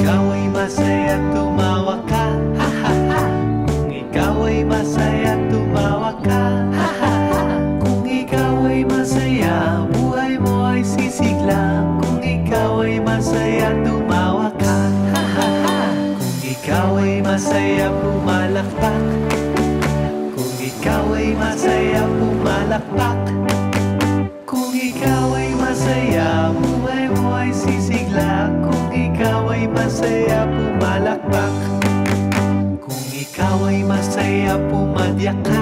ikaw ay masaya, tumawa ka, ha ha ha. Kung ikaw ay masaya, tumawa ka, ha ha ha. Kung ikaw ay masaya, buhay mo ay sisigla. Kung ikaw ay masaya, tumawa ka, ha ha ha. Kung ikaw ay masaya, pumalakpak. Kung ikaw ay masaya, pumalakpak. Kung ikaw ay masaya, buhay mo ay sisigla. Kung ikaw ay masaya, pumalakpak. Kung ikaw ay masaya, pumadyak ka.